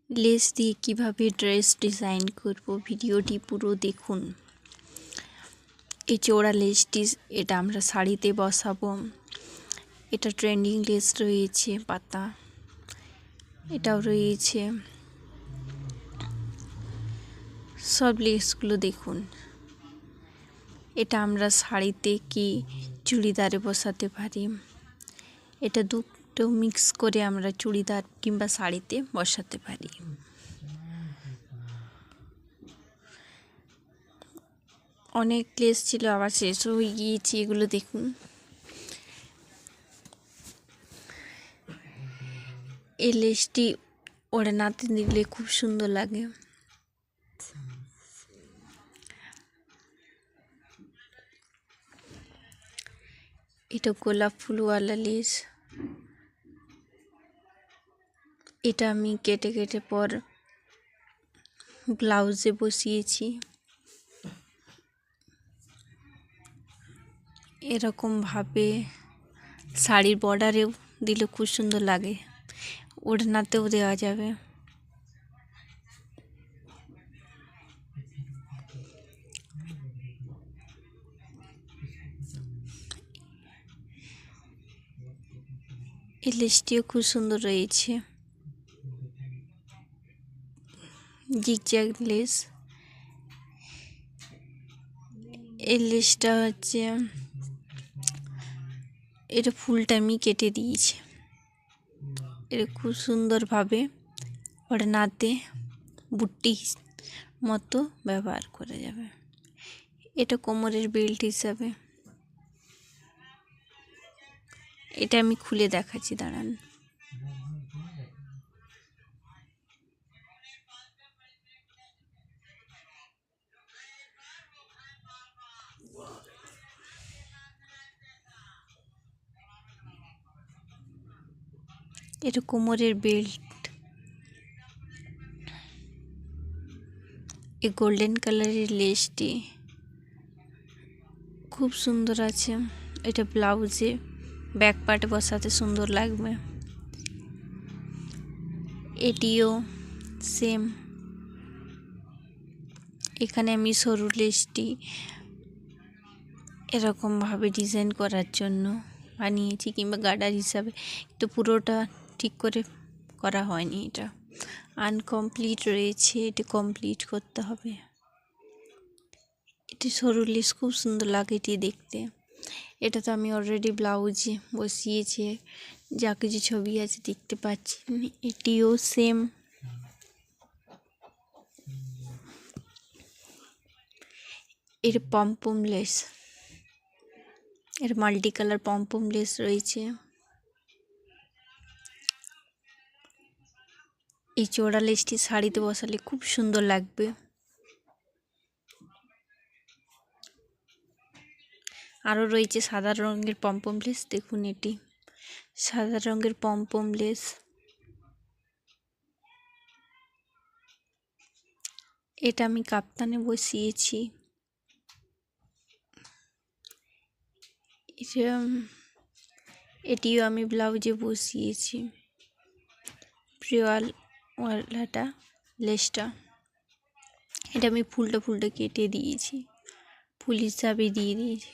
Less দিয়ে কিভাবে dress design করব ভিডিওটি পুরো দেখুন। এই চওড়া লেসটি এটা আমরা শাড়িতে বসাবো। এটা ট্রেন্ডিং লেস রয়েছে পাতা, এটাও রয়েছে। সব লেসগুলো দেখুন। এটা আমরা শাড়িতে কি চুড়িদারে বসাতে পারি। এটা দুটো মিক্স করে আমরা চুড়িদার কিংবা শাড়িতে বসাতে পারি। অনেক লেস ছিল, আবার শেষ হয়ে গিয়েছে। এগুলো দেখুন। এই লেসটি ওড়নাতে দিলে খুব সুন্দর লাগে। এটা গোলাপ ফুলওয়ালা লেস। এটা আমি কেটে কেটে পর ব্লাউজে বসিয়েছি। এরকম ভাবে শাড়ির বর্ডারেও দিলে খুব সুন্দর লাগে, ওড়নাতেও দেওয়া যাবে। এই লেসটিও খুব সুন্দর রয়েছে, জিগজ্যাগ লেস। এই লেসটা হচ্ছে, এটা ফুলটা আমি কেটে দিয়েছি। এটা খুব সুন্দরভাবে ওড়নাতে বুটি মতো ব্যবহার করা যাবে। এটা কোমরের বেল্ট হিসাবে। এটা আমি খুলে দেখাচ্ছি, দাঁড়ান। এটা কোমরের বেল্ট। এই গোল্ডেন কালারের লেসটি খুব সুন্দর আছে। এটা ব্লাউজে ব্যাক পার্টে বসাতে সুন্দর লাগবে। এটিও সেম। এখানে আমি সরু লেসটি এরকমভাবে ডিজাইন করার জন্য বানিয়েছি, কিংবা গার্ডার হিসাবে, কিন্তু পুরোটা ঠিক করে করা হয়নি। এটা আনকমপ্লিট রয়েছে, এটা কমপ্লিট করতে হবে। এটি সরু লেস, খুব সুন্দর লাগে এটি দেখতে। এটা তো আমি অলরেডি ব্লাউজে বসিয়েছি, যা কিছু ছবি আছে দেখতে পাচ্ছি। এটিও সেম। এর পমপম লেস, এর মাল্টি কালার পমপম লেস রয়েছে। এই চওড়া লেসটি শাড়িতে বসালে খুব সুন্দর লাগবে। আরও রয়েছে সাদা রঙের পমপম লেস। দেখুন, এটি সাদা রঙের পমপম লেস। এটা আমি কাপ্তানে বসিয়েছি। এটিও আমি ব্লাউজে বসিয়েছি। প্রিওয়ালওয়ালাটা লেসটা, এটা আমি ফুলটা কেটে দিয়েছি, ফুল হিসাবে দিয়ে দিয়েছি।